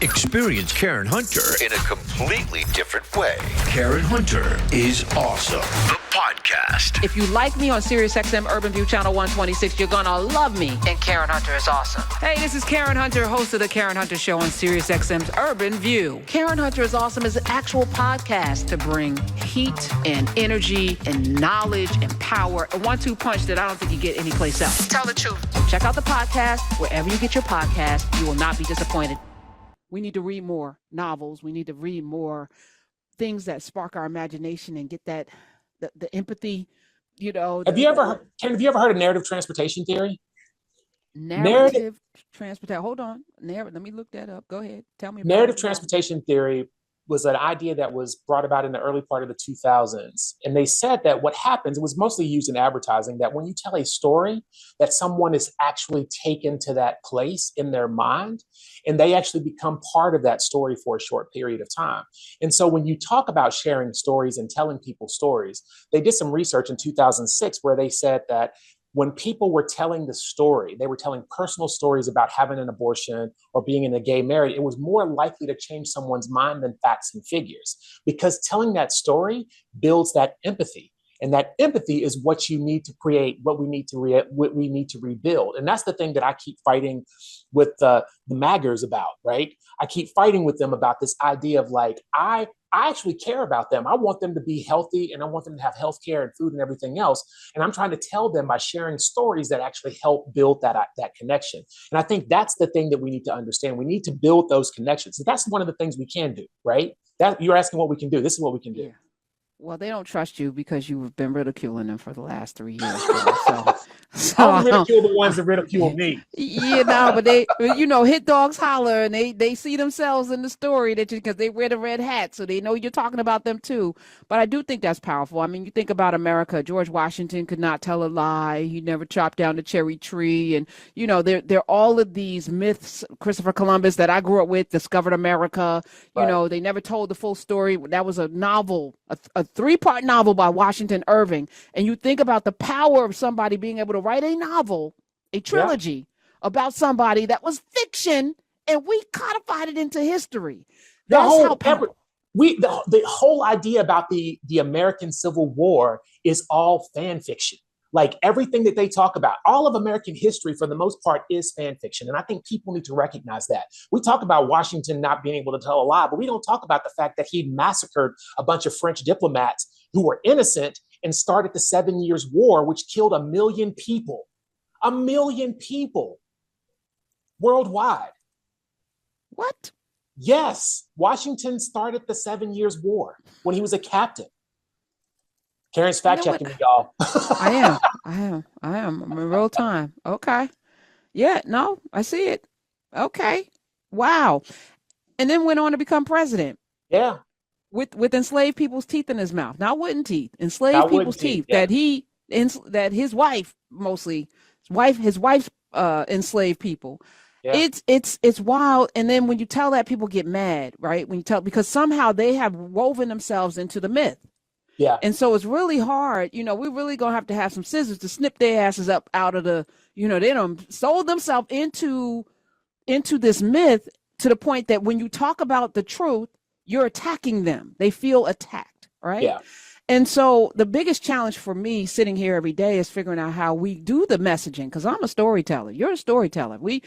Experience Karen Hunter in a completely different way. Karen Hunter is awesome. The podcast. If you like me on SiriusXM Urban View Channel 126, you're going to love me in Karen Hunter is Awesome. Hey, this is Karen Hunter, host of The Karen Hunter Show on SiriusXM's Urban View. Karen Hunter is Awesome is an actual podcast to bring heat and energy and knowledge and power. A 1-2 punch that I don't think you get anyplace else. Tell the truth. Check out the podcast wherever you get your podcast. You will not be disappointed. We need to read more novels. We need to read more things that spark our imagination and get that the empathy, you know. Have you ever heard of narrative transportation theory? Narrative transportation. Hold on. Let me look that up. Go ahead. Tell me about narrative it. transportation theory was an idea that was brought about in the early part of the 2000s. And they said that what happens, it was mostly used in advertising, that when you tell a story, that someone is actually taken to that place in their mind, and they actually become part of that story for a short period of time. And so when you talk about sharing stories and telling people stories, they did some research in 2006 where they said that when people were telling the story, they were telling personal stories about having an abortion or being in a gay marriage, it was more likely to change someone's mind than facts and figures, because telling that story builds that empathy. And that empathy is what you need to create, what we need to rebuild. And that's the thing that I keep fighting with the maggers about, right? I keep fighting with them about this idea of like, I actually care about them. I want them to be healthy, and I want them to have health care and food and everything else. And I'm trying to tell them by sharing stories that actually help build that connection. And I think that's the thing that we need to understand. We need to build those connections. And that's one of the things we can do, right? That you're asking what we can do. This is what we can do. Yeah. Well, they don't trust you because you've been ridiculing them for the last 3 years. So I only ridicule the ones that ridicule me. But they, hit dogs holler, and they see themselves in the story because they wear the red hat, so they know you're talking about them too. But I do think that's powerful. I mean, you think about America. George Washington could not tell a lie. He never chopped down the cherry tree, and there are all of these myths. Christopher Columbus that I grew up with discovered America. Right. They never told the full story. That was a novel, a 3-part novel by Washington Irving. And you think about the power of somebody being able to write a novel, a trilogy about somebody that was fiction, and we codified it into history. The whole idea about the American Civil War is all fan fiction. Like everything that they talk about, all of American history for the most part is fan fiction. And I think people need to recognize that. We talk about Washington not being able to tell a lie, but we don't talk about the fact that he massacred a bunch of French diplomats who were innocent and started the 7 Years' War, which killed 1 million people. 1 million people worldwide. What? Yes. Washington started the 7 Years' War when he was a captain. Karen's fact checking me, y'all. I am. I'm in real time. Okay. Yeah, no, I see it. Okay. Wow. And then went on to become president. Yeah. With enslaved people's teeth in his mouth. Not wooden teeth. Enslaved people's teeth. Yeah. That his wife mostly, his wife enslaved people. Yeah. It's wild. And then when you tell that, people get mad, right? Because somehow they have woven themselves into the myth. Yeah. And so it's really hard. We're really going to have some scissors to snip their asses up out of the, they done sold themselves into this myth to the point that when you talk about the truth, you're attacking them. They feel attacked, right? Yeah. And so the biggest challenge for me sitting here every day is figuring out how we do the messaging, because I'm a storyteller. You're a storyteller. We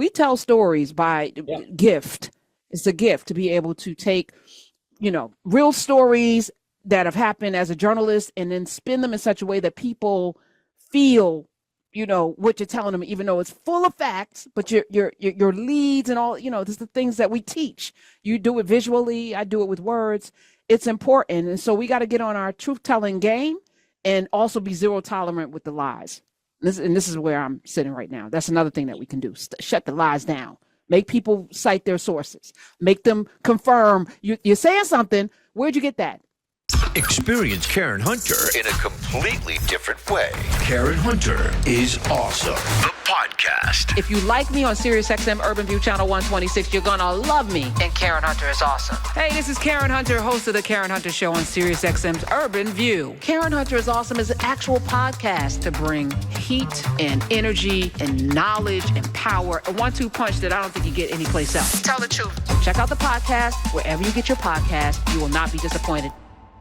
tell stories by gift. It's a gift to be able to take, real stories that have happened as a journalist and then spin them in such a way that people feel, what you're telling them, even though it's full of facts, but your leads and all, this is the things that we teach. You do it visually. I do it with words. It's important. And so we got to get on our truth-telling game and also be zero tolerant with the lies. This is where I'm sitting right now. That's another thing that we can do. Shut the lies down. Make people cite their sources. Make them confirm. You're saying something. Where'd you get that? Experience Karen Hunter in a completely different way. Karen Hunter is awesome. The podcast. If you like me on SiriusXM Urban View Channel 126, you're going to love me in Karen Hunter is Awesome. Hey, this is Karen Hunter, host of The Karen Hunter Show on SiriusXM's Urban View. Karen Hunter is Awesome is an actual podcast to bring heat and energy and knowledge and power, a 1-2 punch that I don't think you get anyplace else. Tell the truth. Check out the podcast wherever you get your podcast. You will not be disappointed.